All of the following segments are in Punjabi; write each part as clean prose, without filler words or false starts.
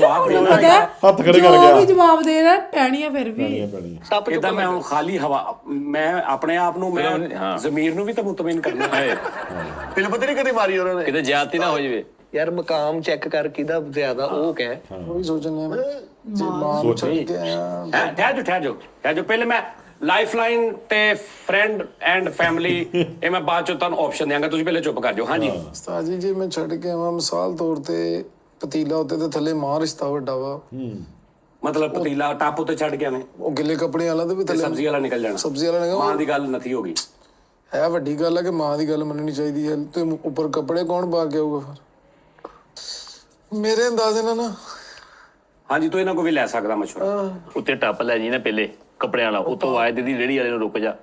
ਹੱਥ ਖੜੇ ਕਰ ਗਿਆ ਜਵਾਬ ਦੇ ਰਿਹਾ ਪੈਣੀਆਂ ਫਿਰ ਵੀ ਇਦਾਂ ਮੈਂ ਹੁਣ ਖਾਲੀ ਹਵਾ ਮੈਂ ਆਪਣੇ ਆਪ ਨੂੰ ਮੈਂ ਜ਼ਮੀਰ ਨੂੰ ਵੀ ਤਾਂ ਮੁਤਮਈਨ ਕਰਨਾ ਹੈ ਤੈਨੂੰ ਪਤਾ ਨਹੀਂ ਕਦੇ ਮਾਰੀ ਉਹਨਾਂ ਨੇ ਕਿਤੇ ਜ਼ਿਆਦਤੀ ਨਾ ਹੋ ਜਾਵੇ ਯਾਰ ਮਕਾਮ ਚੈੱਕ ਕਰ ਕਿਹਦਾ ਜ਼ਿਆਦਾ ਉਹ ਕਹਿ ਉਹੀ ਸੋਚਣੇ ਮੈਂ ਜੇ ਮਾਂ ਛੱਡ ਕੇ ਆਇਆ ਠਹਿਰ ਜੋ ਪਹਿਲੇ ਮੈਂ ਲਾਈਫਲਾਈਨ ਤੇ ਫਰੈਂਡ ਐਂਡ ਫੈਮਿਲੀ ਇਹ ਮੈਂ ਬਾਅਦ ਚ ਤੁਹਾਨੂੰ ਆਪਸ਼ਨ ਦਿਆਂਗਾ ਤੁਸੀਂ ਪਹਿਲੇ ਚੁੱਪ ਕਰ ਜਾਓ ਹਾਂਜੀ ਉਸਤਾਦ ਜੀ ਜੇ ਮੈਂ ਛੱਡ ਕੇ ਆਵਾਂ ਮਿਸਾਲ ਤੌਰ ਤੇ ਪਤੀਲਾ ਉੱਤੇ ਤੇ ਥੱਲੇ ਮਾਂ ਰਿਸ਼ਤਾ ਵੱਡਾ ਵਾ ਮਤਲਬ ਪਤੀਲਾ ਟਾਪ ਉੱਤੇ ਛੱਡ ਕੇ ਆਵੇਂ ਉਹ ਗਿੱਲੇ ਕੱਪੜੇ ਵਾਲਾ ਤੇ ਵੀ ਥੱਲੇ ਸਬਜ਼ੀ ਵਾਲਾ ਨਿਕਲ ਜਾਣਾ ਸਬਜ਼ੀ ਵਾਲਾ ਨੇ ਮਾਂ ਦੀ ਗੱਲ ਨਥੀ ਹੋ ਗਈ ਹੈ ਵੱਡੀ ਗੱਲ ਹੈ ਕਿ ਮਾਂ ਦੀ ਗੱਲ ਮੰਨਣੀ ਚਾਹੀਦੀ ਹੈ ਤੇ ਉੱਪਰ ਕੱਪੜੇ ਕੌਣ ਪਾ ਕੇ ਆਊਗਾ ਫਿਰ ਮੇਰੇ ਅੰਦਾਜ਼ੇ ਨਾਲ ਨਾ ਹਾਂਜੀ ਤੂੰ ਇਹਨਾਂ ਕੋ ਵੀ ਲੈ ਸਕਦਾ ਮਸ਼ਵਰਾ ਉੱਤੇ ਟੱਪ ਲੈ ਜੀ ਨਾ ਪਹਿਲੇ ਕੱਪੜਿਆਂ ਵਾਲਾ ਉਤੋਂ ਆਏ ਦੀ ਰੇੜੀ ਵਾਲੇ ਨੂੰ ਰੁਕ ਜਾ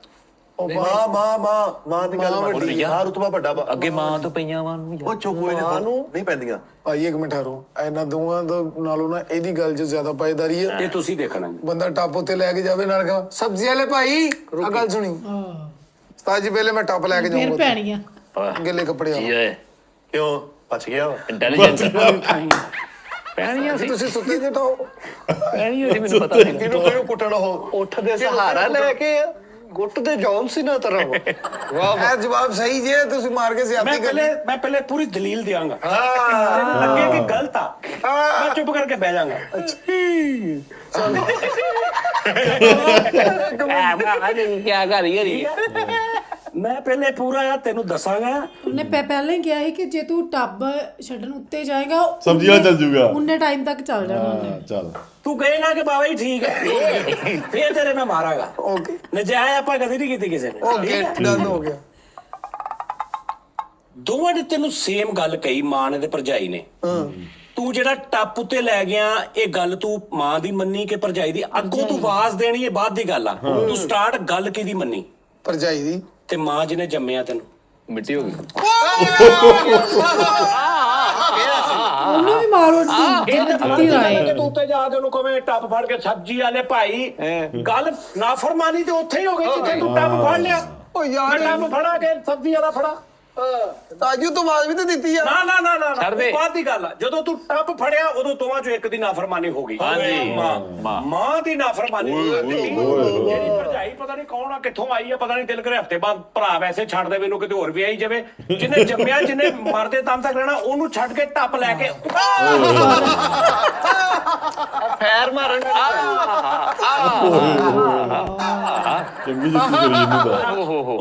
ਮਾਂ ਦੀ ਗੱਲ ਵੱਡੀ ਆ ਰੁਤਬਾ ਵੱਡਾ ਵਾ ਅੱਗੇ ਮਾਂ ਤੋਂ ਪਈਆਂ ਵਾਂ ਨੂੰ ਉਹ ਚੁੱਪ ਹੋਏ ਨੂੰ ਨਹੀਂ ਪੈਂਦੀਆਂ ਭਾਈ ਇੱਕ ਮਿੰਟ ਠਹਿਰੋ ਇਹਨਾਂ ਦੋਵਾਂ ਦਾ ਨਾਲੋਂ ਨਾ ਇਹਦੀ ਗੱਲ 'ਚ ਜ਼ਿਆਦਾ ਪਾਇਦਾਰੀ ਹੈ ਇਹ ਤੁਸੀਂ ਦੇਖਣਾ ਜੀ ਬੰਦਾ ਟੱਪ ਉੱਤੇ ਲੈ ਕੇ ਜਾਵੇ ਨਾਲ ਕਹਾਂ ਸਬਜ਼ੀ ਵਾਲੇ ਭਾਈ ਆ ਗੱਲ ਸੁਣੀ ਉਸਤਾਦ ਜੀ ਪਹਿਲੇ ਮੈਂ ਟੱਪ ਲੈ ਕੇ ਫਿਰ ਜਾਊਂਗਾ ਪੈਣੀਆਂ ਗਿੱਲੇ ਕੱਪੜੇ ਕੀ ਵਾਲਾ ਹੈ ਕਿਉਂ ਬਚ ਗਿਆ ਇੰਟੈਲੀਜੈਂਸ ਪੈਣੀਆਂ ਸੀ ਤੁਸੀਂ ਸੁੱਤੇ ਜੇ ਟਾਓ ਪੈਣੀਆਂ ਸੀ ਮੈਨੂੰ ਪਤਾ ਨਹੀਂ ਕਿਹਨੂੰ ਕੁੱਟਣਾ ਹੋ ਉੱਠ ਦੇ ਸਹਾਰਾ ਲੈ ਕੇ ਗੁੱਟ ਤੇ ਜੌਨ ਸੀ ਨਾ ਤਰ੍ਹਾਂ ਵਾਹ ਇਹ ਜਵਾਬ ਸਹੀ ਜੇ ਤੁਸੀਂ ਮਾਰ ਕੇ ਜ਼ਿਆਦਤੀ ਕਰ ਮੈਂ ਪਹਿਲੇ ਪੂਰੀ ਦਲੀਲ ਦਿਆਂਗਾ ਅੱਗੇ ਕਿ ਗਲਤ ਆ ਮੈਂ ਚੁੱਪ ਕਰਕੇ ਬਹਿ ਜਾਵਾਂਗਾ ਕੀ ਕਰ ਰਹੀ ਮੈਂ ਪਹਿਲੇ ਪੂਰਾ ਤੈਨੂੰ ਦੱਸਾਂਗਾ ਉਹਨੇ ਪਹਿਲਾਂ ਹੀ ਕਿਹਾ ਸੀ ਕਿ ਜੇ ਤੂੰ ਟੱਬ ਛੱਡਣ ਉੱਤੇ ਜਾਏਗਾ ਸਬਜ਼ੀ ਵਾਲਾ ਚੱਲ ਜੂਗਾ ਉਨੇ ਟਾਈਮ ਤੱਕ ਚੱਲ ਜਾਣਾ ਉਹਨੇ ਚੱਲ ਤੂੰ ਕਹੇਗਾ ਕਿ ਬਾਬਾ ਜੀ ਠੀਕ ਹੈ ਫੇਰ ਤੇਰੇ ਮੈਂ ਮਾਰਾਂਗਾ ਓਕੇ ਨਜਾਇਜ਼ ਆਪਾਂ ਕਦੇ ਨਹੀਂ ਕੀਤੀ ਕਿਸੇ ਨੇ ਓਕੇ ਡਨ ਹੋ ਗਿਆ ਦੋਵਾਂ ਨੇ ਤੈਨੂੰ ਸੇਮ ਗੱਲ ਕਹੀ ਮਾਂ ਨੇ ਤੇ ਭਰਜਾਈ ਨੇ ਤੂੰ ਜਿਹੜਾ ਟੱਪ ਉੱਤੇ ਲੈ ਗਿਆ ਇਹ ਗੱਲ ਤੂੰ ਮਾਂ ਦੀ ਮੰਨੀ ਕਿ ਭਰਜਾਈ ਦੀ ਅੱਗੋਂ ਤੂੰ ਆਵਾਜ਼ ਦੇਣੀ ਇਹ ਬਾਅਦ ਦੀ ਗੱਲ ਆ ਤੂੰ ਸਟਾਰਟ ਗੱਲ ਕਿਹਦੀ ਮੰਨੀ ਭਰਜਾਈ ਦੀ ਤੇ ਮਾਂ ਜਿਹਨੇ ਜੰਮਿਆ ਤੈਨੂੰ ਮਿੱਟੀ ਹੋ ਗਈ ਉਹਨੂੰ ਵੀ ਮਾਰੋ ਜਿਹਨੇ ਦਿੱਤੀ ਰਾਏ ਤੂੰ ਉੱਤੇ ਜਾ ਕੇ ਉਹਨੂੰ ਕਵੇਂ ਟੱਪ ਫੜ ਕੇ ਸਬਜ਼ੀ ਵਾਲੇ ਭਾਈ ਗੱਲ ਨਾਫਰਮਾਨੀ ਤੇ ਉੱਥੇ ਹੀ ਹੋ ਗਈ ਜਿੱਥੇ ਤੂੰ ਟੱਪ ਫੜ ਲਿਆ ਓ ਯਾਰ ਟੱਪ ਫੜਾ ਕੇ ਸਬਜ਼ੀ ਵਾਲਾ ਫੜਾ ਤਾਜੂ ਤੋਂ ਆਵਾਜ਼ ਵੀ ਤਾਂ ਦਿੱਤੀ ਆ ਨਾ ਬਾਤ ਦੀ ਗੱਲ ਆ ਜਦੋਂ ਤੂੰ ਟੱਪ ਫੜਿਆ ਉਦੋਂ ਦੋਵਾਂ ਚੋਂ ਇੱਕ ਦੀ ਨਾਫਰਮਾਨੀ ਹੋ ਗਈ ਹਾਂਜੀ ਮਾਂ ਦੀ ਨਾਫਰਮਾਨੀ ਜਿਹੜੀ ਭਰਜਾਈ ਪਤਾ ਨਹੀਂ ਕੌਣ ਆ ਕਿੱਥੋਂ ਆਈ ਆ ਪਤਾ ਨਹੀਂ ਦਿਲ ਕਰੇ ਹਫਤੇ ਬਾਅਦ ਭਰਾ ਵੈਸੇ ਛੱਡ ਦੇਵੇ ਇਹਨੂੰ ਕਿਤੇ ਹੋਰ ਵੀ ਆਈ ਜਾਵੇ ਜਿਹਨੇ ਜੰਮਿਆ ਜਿਹਨੇ ਮਰਦੇ ਦਮ ਤੱਕ ਰਹਿਣਾ ਉਹਨੂੰ ਛੱਡ ਕੇ ਟੱਪ ਲੈ ਕੇ ਫੈਰ ਮਾਰਨ ਚੰਗੀ ਜੁੱਤੀ ਕਰੀ ਇਹਨੂੰ ਤਾਂ